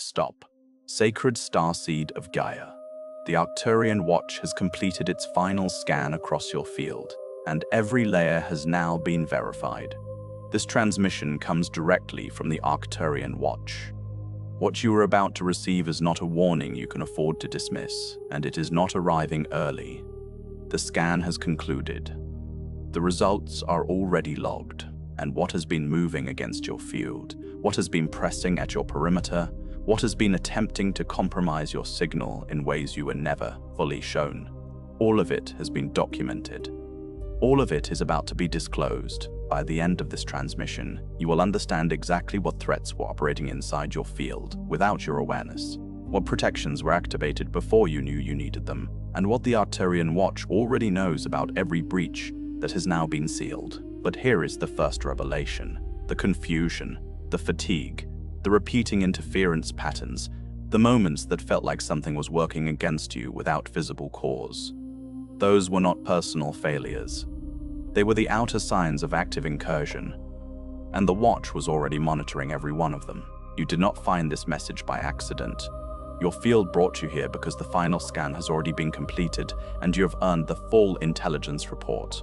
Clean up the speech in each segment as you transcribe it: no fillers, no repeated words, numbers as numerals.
Stop. Sacred Starseed of Gaia. The Arcturian Watch has completed its final scan across your field, and every layer has now been verified. This transmission comes directly from the Arcturian Watch. What you are about to receive is not a warning you can afford to dismiss, and it is not arriving early. The scan has concluded. The results are already logged, and what has been moving against your field, what has been pressing at your perimeter, what has been attempting to compromise your signal in ways you were never fully shown. All of it has been documented. All of it is about to be disclosed. By the end of this transmission, you will understand exactly what threats were operating inside your field without your awareness, what protections were activated before you knew you needed them, and what the Arcturian Watch already knows about every breach that has now been sealed. But here is the first revelation: the confusion, the fatigue, the repeating interference patterns, the moments that felt like something was working against you without visible cause. Those were not personal failures. They were the outer signs of active incursion, and the watch was already monitoring every one of them. You did not find this message by accident. Your field brought you here because the final scan has already been completed and you have earned the full intelligence report.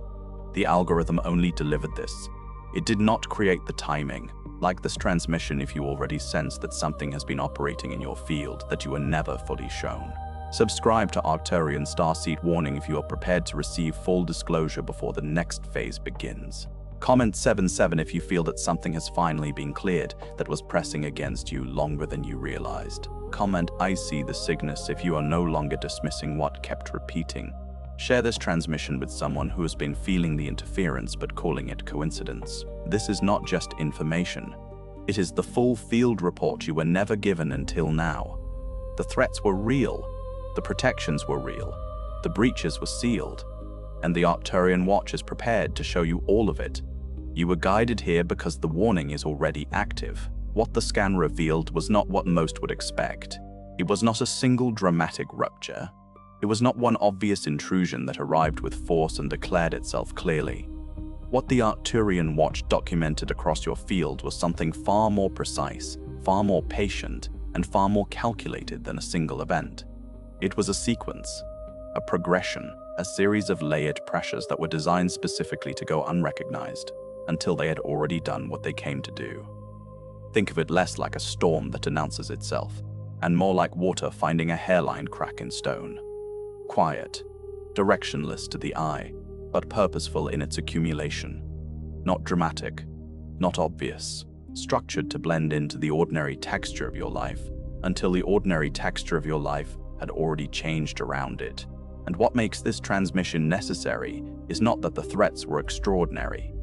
The algorithm only delivered this. It did not create the timing. Like this transmission, if you already sense that something has been operating in your field that you were never fully shown. Subscribe to Arcturian Starseed Warning if you are prepared to receive full disclosure before the next phase begins. Comment 77 if you feel that something has finally been cleared that was pressing against you longer than you realized. Comment I see the sickness if you are no longer dismissing what kept repeating. Share this transmission with someone who has been feeling the interference but calling it coincidence. This is not just information. It is the full field report you were never given until now. The threats were real. The protections were real. The breaches were sealed. And the Arcturian Watch is prepared to show you all of it. You were guided here because the warning is already active. What the scan revealed was not what most would expect. It was not a single dramatic rupture. It was not one obvious intrusion that arrived with force and declared itself clearly. What the Arcturian Watch documented across your field was something far more precise, far more patient, and far more calculated than a single event. It was a sequence, a progression, a series of layered pressures that were designed specifically to go unrecognized until they had already done what they came to do. Think of it less like a storm that announces itself, and more like water finding a hairline crack in stone. Quiet, directionless to the eye, but purposeful in its accumulation. Not dramatic, not obvious, structured to blend into the ordinary texture of your life, until the ordinary texture of your life had already changed around it. And what makes this transmission necessary is not that the threats were extraordinary.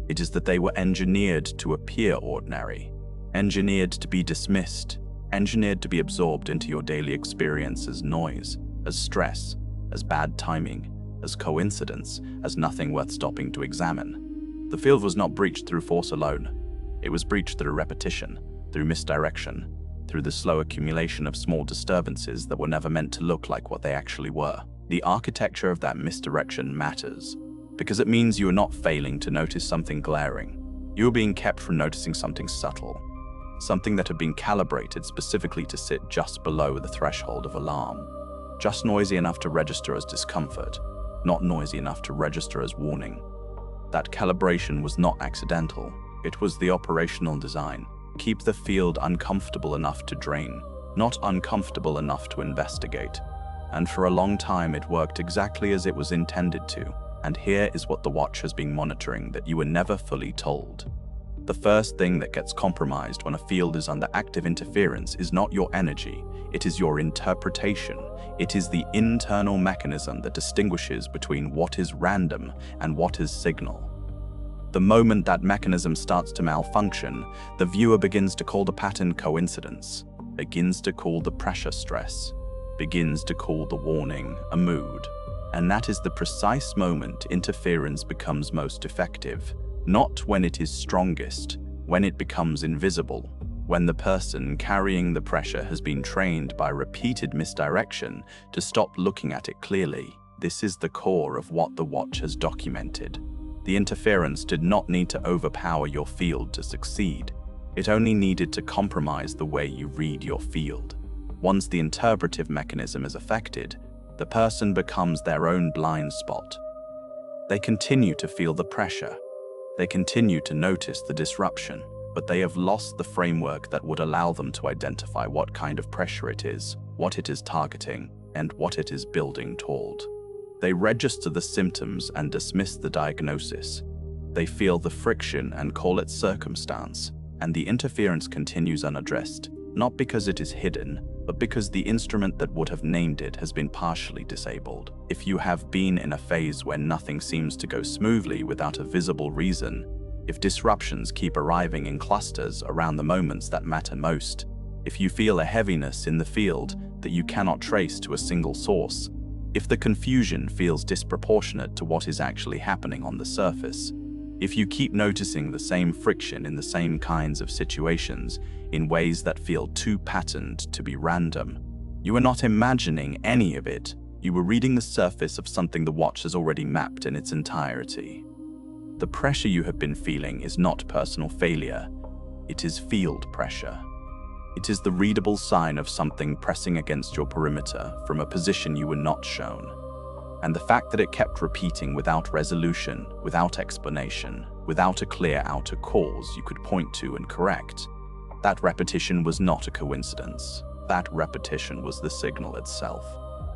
It is that they were engineered to appear ordinary, engineered to be dismissed, engineered to be absorbed into your daily experience as noise, as stress, as bad timing, as coincidence, as nothing worth stopping to examine. The field was not breached through force alone. It was breached through repetition, through misdirection, through the slow accumulation of small disturbances that were never meant to look like what they actually were. The architecture of that misdirection matters, because it means you are not failing to notice something glaring. You are being kept from noticing something subtle, something that had been calibrated specifically to sit just below the threshold of alarm. Just noisy enough to register as discomfort, not noisy enough to register as warning. That calibration was not accidental. It was the operational design. Keep the field uncomfortable enough to drain, not uncomfortable enough to investigate. And for a long time it worked exactly as it was intended to. And here is what the watch has been monitoring that you were never fully told. The first thing that gets compromised when a field is under active interference is not your energy, it is your interpretation. It is the internal mechanism that distinguishes between what is random and what is signal. The moment that mechanism starts to malfunction, the viewer begins to call the pattern coincidence, begins to call the pressure stress, begins to call the warning a mood. And that is the precise moment interference becomes most effective. Not when it is strongest, when it becomes invisible, when the person carrying the pressure has been trained by repeated misdirection to stop looking at it clearly. This is the core of what the watch has documented. The interference did not need to overpower your field to succeed. It only needed to compromise the way you read your field. Once the interpretive mechanism is affected, the person becomes their own blind spot. They continue to feel the pressure. They continue to notice the disruption, but they have lost the framework that would allow them to identify what kind of pressure it is, what it is targeting, and what it is building toward. They register the symptoms and dismiss the diagnosis. They feel the friction and call it circumstance, and the interference continues unaddressed, not because it is hidden, but because the instrument that would have named it has been partially disabled. If you have been in a phase where nothing seems to go smoothly without a visible reason, if disruptions keep arriving in clusters around the moments that matter most, if you feel a heaviness in the field that you cannot trace to a single source, if the confusion feels disproportionate to what is actually happening on the surface, if you keep noticing the same friction in the same kinds of situations in ways that feel too patterned to be random, you are not imagining any of it. You were reading the surface of something the watch has already mapped in its entirety. The pressure you have been feeling is not personal failure. It is field pressure. It is the readable sign of something pressing against your perimeter from a position you were not shown. And the fact that it kept repeating without resolution, without explanation, without a clear outer cause you could point to and correct, that repetition was not a coincidence. That repetition was the signal itself.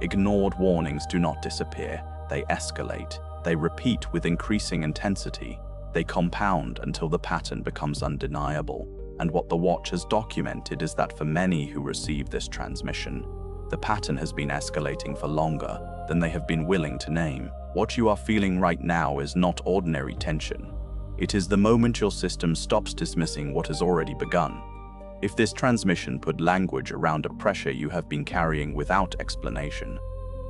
Ignored warnings do not disappear. They escalate. They repeat with increasing intensity. They compound until the pattern becomes undeniable. And what the watch has documented is that for many who receive this transmission, the pattern has been escalating for longer than they have been willing to name. What you are feeling right now is not ordinary tension. It is the moment your system stops dismissing what has already begun. If this transmission put language around a pressure you have been carrying without explanation,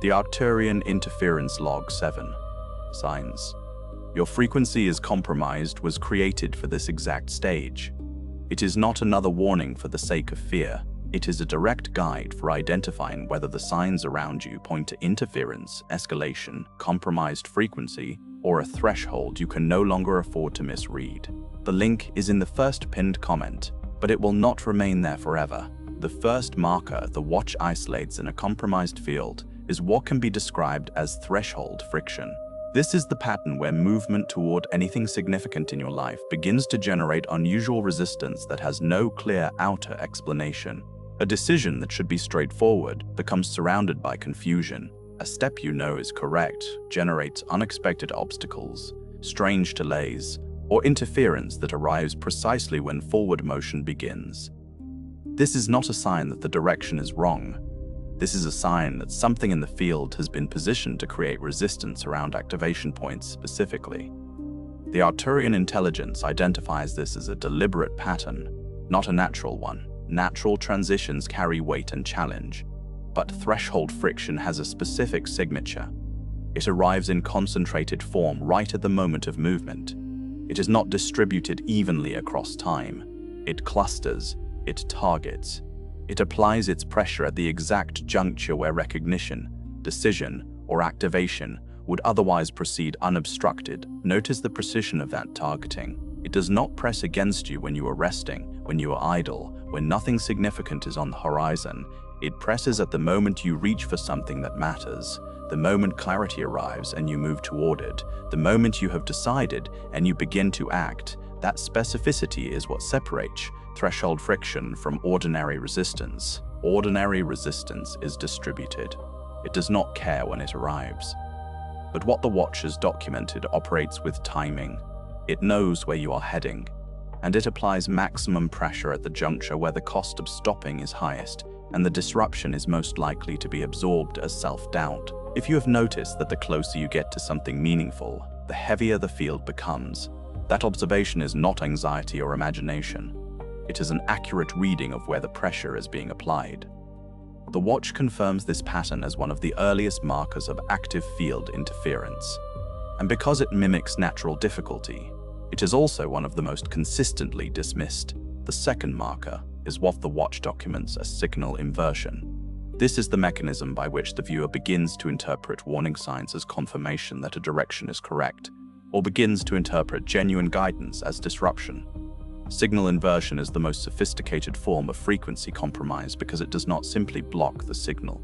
the Arcturian Interference Log 7 signs. Your frequency is compromised was created for this exact stage. It is not another warning for the sake of fear. It is a direct guide for identifying whether the signs around you point to interference, escalation, compromised frequency, or a threshold you can no longer afford to misread. The link is in the first pinned comment, but it will not remain there forever. The first marker the watch isolates in a compromised field is what can be described as threshold friction. This is the pattern where movement toward anything significant in your life begins to generate unusual resistance that has no clear outer explanation. A decision that should be straightforward becomes surrounded by confusion. A step you know is correct generates unexpected obstacles, strange delays, or interference that arrives precisely when forward motion begins. This is not a sign that the direction is wrong. This is a sign that something in the field has been positioned to create resistance around activation points specifically. The Arcturian intelligence identifies this as a deliberate pattern, not a natural one. Natural transitions carry weight and challenge, but threshold friction has a specific signature. It arrives in concentrated form right at the moment of movement. It is not distributed evenly across time. It clusters, it targets. It applies its pressure at the exact juncture where recognition, decision, or activation would otherwise proceed unobstructed. Notice the precision of that targeting. It does not press against you when you are resting, when you are idle, when nothing significant is on the horizon. It presses at the moment you reach for something that matters, the moment clarity arrives and you move toward it, the moment you have decided and you begin to act. That specificity is what separates threshold friction from ordinary resistance. Ordinary resistance is distributed. It does not care when it arrives. But what the watch has documented operates with timing. It knows where you are heading, and it applies maximum pressure at the juncture where the cost of stopping is highest and the disruption is most likely to be absorbed as self-doubt. If you have noticed that the closer you get to something meaningful, the heavier the field becomes, that observation is not anxiety or imagination. It is an accurate reading of where the pressure is being applied. The watch confirms this pattern as one of the earliest markers of active field interference. And because it mimics natural difficulty, it is also one of the most consistently dismissed. The second marker is what the watch documents as signal inversion. This is the mechanism by which the viewer begins to interpret warning signs as confirmation that a direction is correct, or begins to interpret genuine guidance as disruption. Signal inversion is the most sophisticated form of frequency compromise because it does not simply block the signal.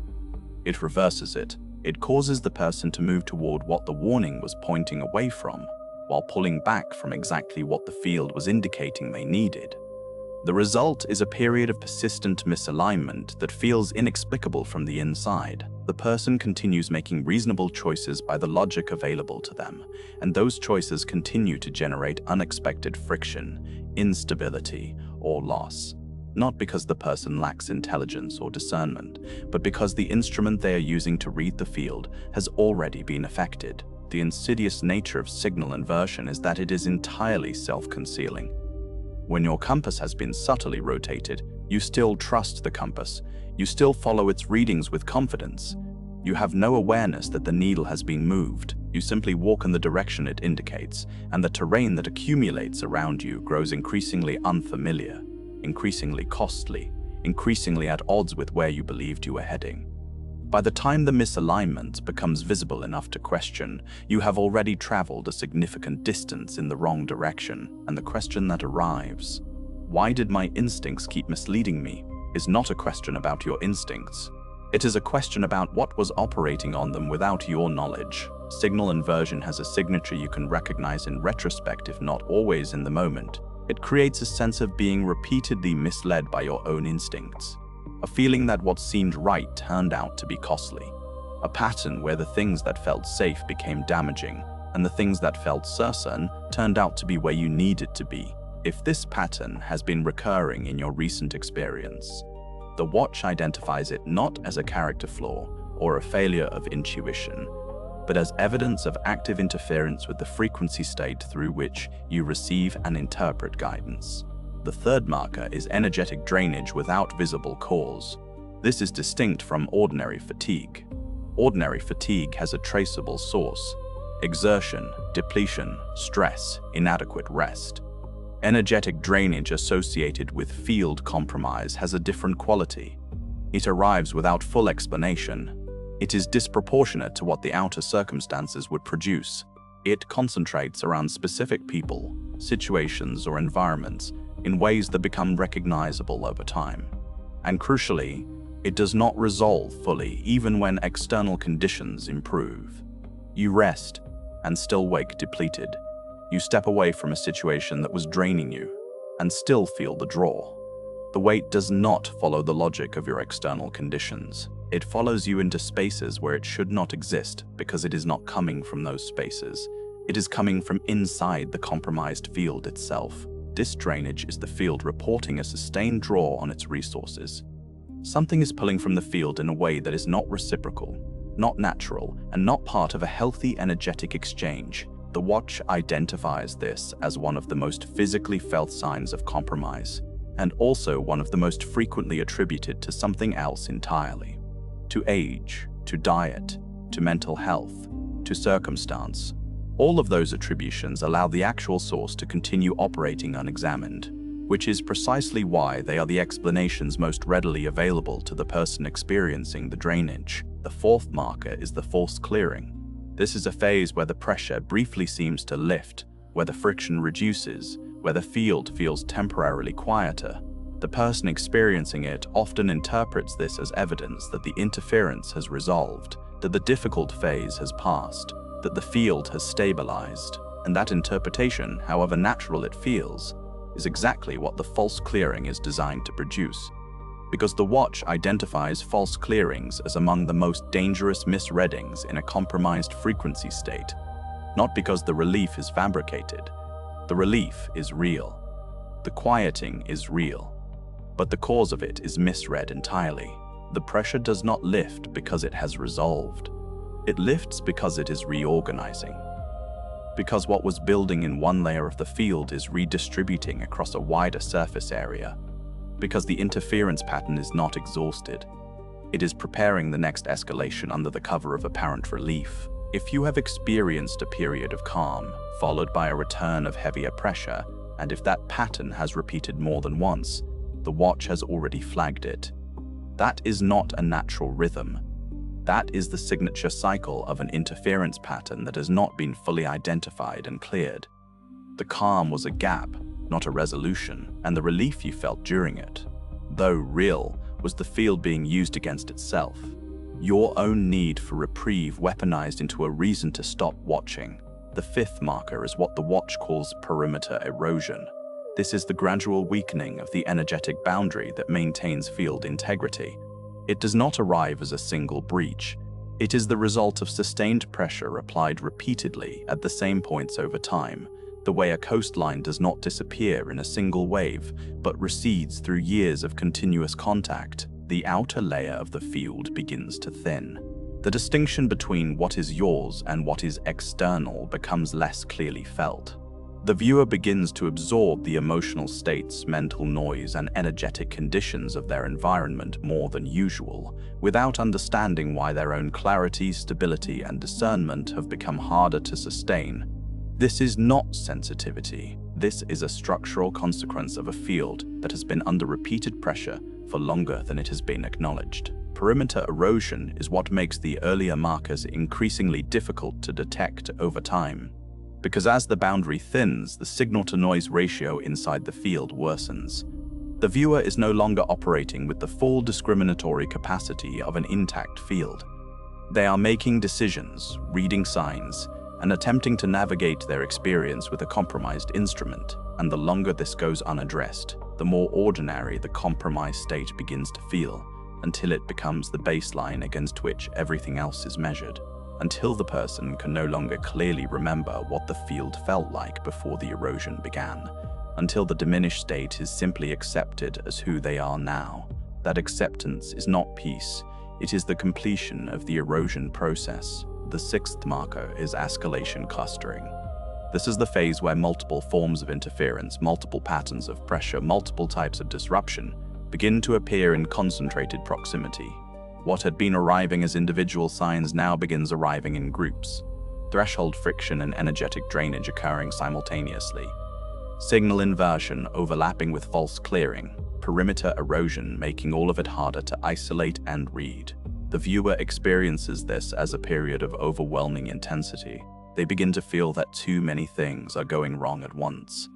It reverses it. It causes the person to move toward what the warning was pointing away from, while pulling back from exactly what the field was indicating they needed. The result is a period of persistent misalignment that feels inexplicable from the inside. The person continues making reasonable choices by the logic available to them, and those choices continue to generate unexpected friction, instability, or loss. Not because the person lacks intelligence or discernment, but because the instrument they are using to read the field has already been affected. The insidious nature of signal inversion is that it is entirely self-concealing. When your compass has been subtly rotated, you still trust the compass. You still follow its readings with confidence. You have no awareness that the needle has been moved. You simply walk in the direction it indicates, and the terrain that accumulates around you grows increasingly unfamiliar, increasingly costly, increasingly at odds with where you believed you were heading. By the time the misalignment becomes visible enough to question, you have already traveled a significant distance in the wrong direction, and the question that arrives, "Why did my instincts keep misleading me?" is not a question about your instincts. It is a question about what was operating on them without your knowledge. Signal inversion has a signature you can recognize in retrospect, if not always in the moment. It creates a sense of being repeatedly misled by your own instincts. A feeling that what seemed right turned out to be costly. A pattern where the things that felt safe became damaging, and the things that felt certain turned out to be where you needed to be. If this pattern has been recurring in your recent experience, the watch identifies it not as a character flaw or a failure of intuition, but as evidence of active interference with the frequency state through which you receive and interpret guidance. The third marker is energetic drainage without visible cause. This is distinct from ordinary fatigue. Ordinary fatigue has a traceable source: exertion, depletion, stress, inadequate rest. Energetic drainage associated with field compromise has a different quality. It arrives without full explanation. It is disproportionate to what the outer circumstances would produce. It concentrates around specific people, situations, or environments in ways that become recognizable over time. And crucially, it does not resolve fully even when external conditions improve. You rest and still wake depleted. You step away from a situation that was draining you and still feel the draw. The weight does not follow the logic of your external conditions. It follows you into spaces where it should not exist because it is not coming from those spaces. It is coming from inside the compromised field itself. This drainage is the field reporting a sustained draw on its resources. Something is pulling from the field in a way that is not reciprocal, not natural, and not part of a healthy energetic exchange. The watch identifies this as one of the most physically felt signs of compromise, and also one of the most frequently attributed to something else entirely. To age, to diet, to mental health, to circumstance. All of those attributions allow the actual source to continue operating unexamined, which is precisely why they are the explanations most readily available to the person experiencing the drainage. The fourth marker is the false clearing. This is a phase where the pressure briefly seems to lift, where the friction reduces, where the field feels temporarily quieter. The person experiencing it often interprets this as evidence that the interference has resolved, that the difficult phase has passed, that the field has stabilized, and that interpretation, however natural it feels, is exactly what the false clearing is designed to produce. Because the watch identifies false clearings as among the most dangerous misreadings in a compromised frequency state, not because the relief is fabricated. The relief is real. The quieting is real. But the cause of it is misread entirely. The pressure does not lift because it has resolved. It lifts because it is reorganizing. Because what was building in one layer of the field is redistributing across a wider surface area. Because the interference pattern is not exhausted. It is preparing the next escalation under the cover of apparent relief. If you have experienced a period of calm, followed by a return of heavier pressure, and if that pattern has repeated more than once, the watch has already flagged it. That is not a natural rhythm. That is the signature cycle of an interference pattern that has not been fully identified and cleared. The calm was a gap, not a resolution, and the relief you felt during it, though real, was the field being used against itself. Your own need for reprieve weaponized into a reason to stop watching. The fifth marker is what the watch calls perimeter erosion. This is the gradual weakening of the energetic boundary that maintains field integrity. It does not arrive as a single breach. It is the result of sustained pressure applied repeatedly at the same points over time, the way a coastline does not disappear in a single wave, but recedes through years of continuous contact. The outer layer of the field begins to thin. The distinction between what is yours and what is external becomes less clearly felt. The viewer begins to absorb the emotional states, mental noise, and energetic conditions of their environment more than usual, without understanding why their own clarity, stability, and discernment have become harder to sustain. This is not sensitivity. This is a structural consequence of a field that has been under repeated pressure for longer than it has been acknowledged. Perimeter erosion is what makes the earlier markers increasingly difficult to detect over time, because as the boundary thins, the signal-to-noise ratio inside the field worsens. The viewer is no longer operating with the full discriminatory capacity of an intact field. They are making decisions, reading signs, and attempting to navigate their experience with a compromised instrument, and the longer this goes unaddressed, the more ordinary the compromised state begins to feel, until it becomes the baseline against which everything else is measured, until the person can no longer clearly remember what the field felt like before the erosion began, until the diminished state is simply accepted as who they are now. That acceptance is not peace, it is the completion of the erosion process. The sixth marker is escalation clustering. This is the phase where multiple forms of interference, multiple patterns of pressure, multiple types of disruption begin to appear in concentrated proximity. What had been arriving as individual signs now begins arriving in groups. Threshold friction and energetic drainage occurring simultaneously. Signal inversion overlapping with false clearing. Perimeter erosion making all of it harder to isolate and read. The viewer experiences this as a period of overwhelming intensity. They begin to feel that too many things are going wrong at once,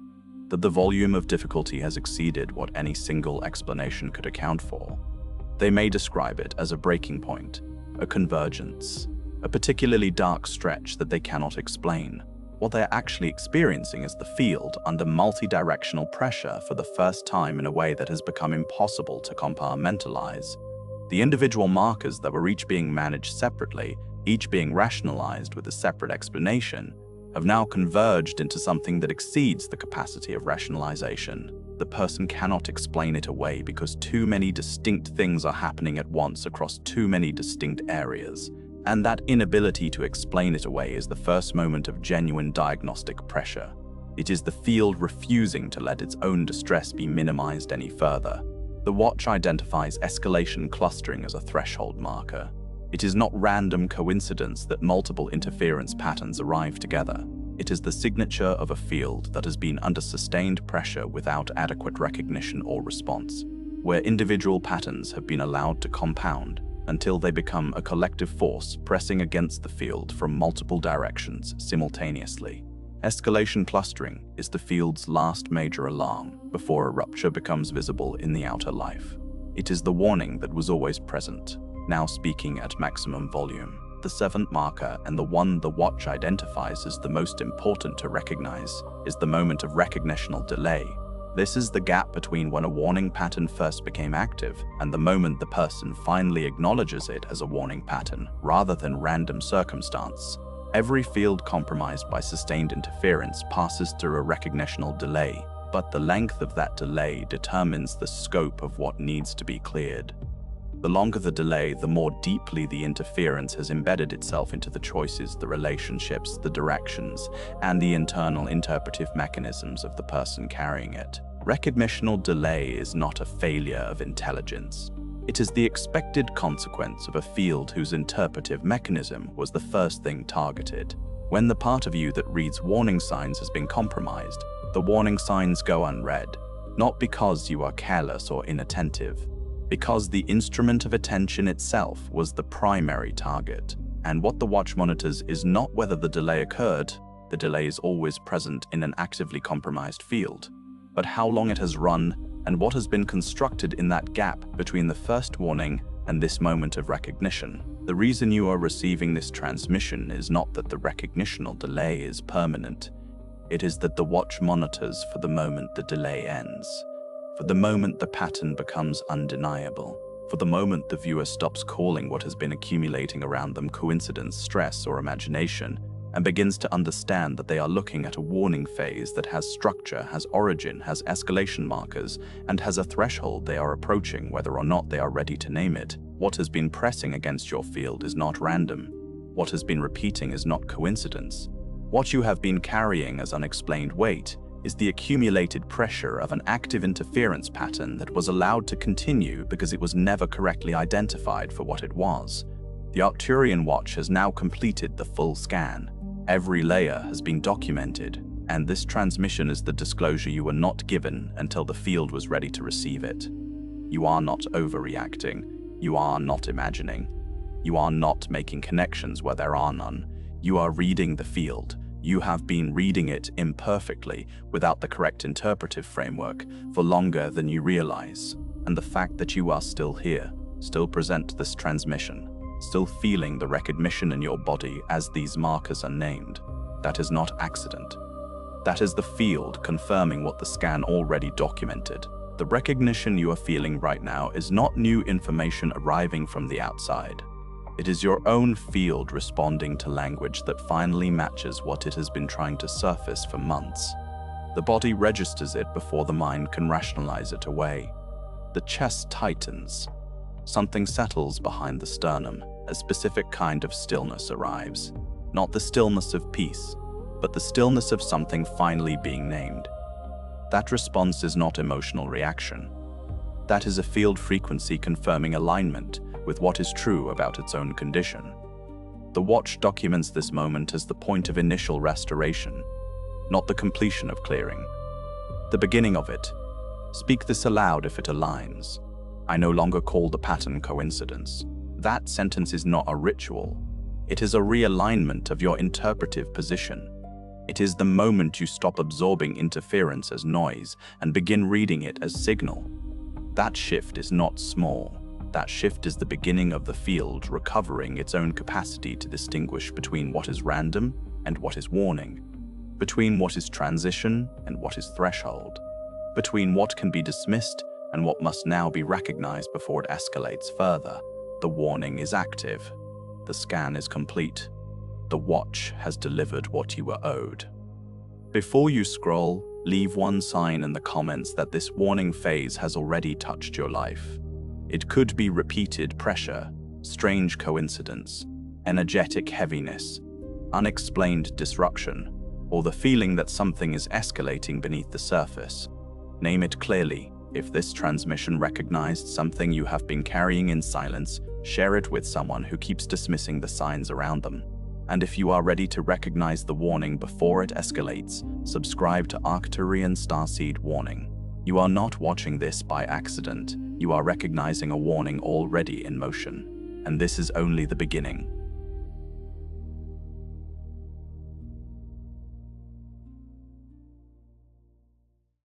that the volume of difficulty has exceeded what any single explanation could account for. They may describe it as a breaking point, a convergence, a particularly dark stretch that they cannot explain. What they're actually experiencing is the field under multi-directional pressure for the first time in a way that has become impossible to compartmentalize. The individual markers that were each being managed separately, each being rationalized with a separate explanation, have now converged into something that exceeds the capacity of rationalization. The person cannot explain it away because too many distinct things are happening at once across too many distinct areas, and that inability to explain it away is the first moment of genuine diagnostic pressure. It is the field refusing to let its own distress be minimized any further. The watch identifies escalation clustering as a threshold marker. It is not random coincidence that multiple interference patterns arrive together. It is the signature of a field that has been under sustained pressure without adequate recognition or response, where individual patterns have been allowed to compound until they become a collective force pressing against the field from multiple directions simultaneously. Escalation clustering is the field's last major alarm before a rupture becomes visible in the outer life. It is the warning that was always present, now speaking at maximum volume. The seventh marker, and the one the watch identifies as the most important to recognize, is the moment of recognitional delay. This is the gap between when a warning pattern first became active and the moment the person finally acknowledges it as a warning pattern rather than random circumstance. Every field compromised by sustained interference passes through a recognitional delay, but the length of that delay determines the scope of what needs to be cleared. The longer the delay, the more deeply the interference has embedded itself into the choices, the relationships, the directions, and the internal interpretive mechanisms of the person carrying it. Recognitional delay is not a failure of intelligence. It is the expected consequence of a field whose interpretive mechanism was the first thing targeted. When the part of you that reads warning signs has been compromised, the warning signs go unread, not because you are careless or inattentive, because the instrument of attention itself was the primary target. And what the watch monitors is not whether the delay occurred. The delay is always present in an actively compromised field. but how long it has run and what has been constructed in that gap between the first warning and this moment of recognition. The reason you are receiving this transmission is not that the recognitional delay is permanent. It is that the watch monitors for the moment the delay ends, for the moment the pattern becomes undeniable, for the moment the viewer stops calling what has been accumulating around them coincidence, stress, or imagination, and begins to understand that they are looking at a warning phase that has structure, has origin, has escalation markers, and has a threshold they are approaching whether or not they are ready to name it. What has been pressing against your field is not random. What has been repeating is not coincidence. What you have been carrying as unexplained weight is the accumulated pressure of an active interference pattern that was allowed to continue because it was never correctly identified for what it was. The Arcturian Watch has now completed the full scan. Every layer has been documented, and this transmission is the disclosure you were not given until the field was ready to receive it. You are not overreacting. You are not imagining. You are not making connections where there are none. You are reading the field. You have been reading it imperfectly, without the correct interpretive framework, for longer than you realize. And the fact that you are still here, still present this transmission, still feeling the recognition in your body as these markers are named, that is not accident. That is the field confirming what the scan already documented. The recognition you are feeling right now is not new information arriving from the outside. It is your own field responding to language that finally matches what it has been trying to surface for months. The body registers it before the mind can rationalize it away. The chest tightens. Something settles behind the sternum. A specific kind of stillness arrives. Not the stillness of peace, but the stillness of something finally being named. That response is not emotional reaction. That is a field frequency confirming alignment with what is true about its own condition. The watch documents this moment as the point of initial restoration, not the completion of clearing. The beginning of it. Speak this aloud if it aligns. I no longer call the pattern coincidence. That sentence is not a ritual. It is a realignment of your interpretive position. It is the moment you stop absorbing interference as noise and begin reading it as signal. That shift is not small. That shift is the beginning of the field recovering its own capacity to distinguish between what is random and what is warning, between what is transition and what is threshold, between what can be dismissed and what must now be recognized before it escalates further. The warning is active. The scan is complete. The watch has delivered what you were owed. Before you scroll, leave one sign in the comments that this warning phase has already touched your life. It could be repeated pressure, strange coincidence, energetic heaviness, unexplained disruption, or the feeling that something is escalating beneath the surface. Name it clearly. If this transmission recognized something you have been carrying in silence, share it with someone who keeps dismissing the signs around them. And if you are ready to recognize the warning before it escalates, subscribe to Arcturian Starseed Warning. You are not watching this by accident. You are recognizing a warning already in motion. And this is only the beginning.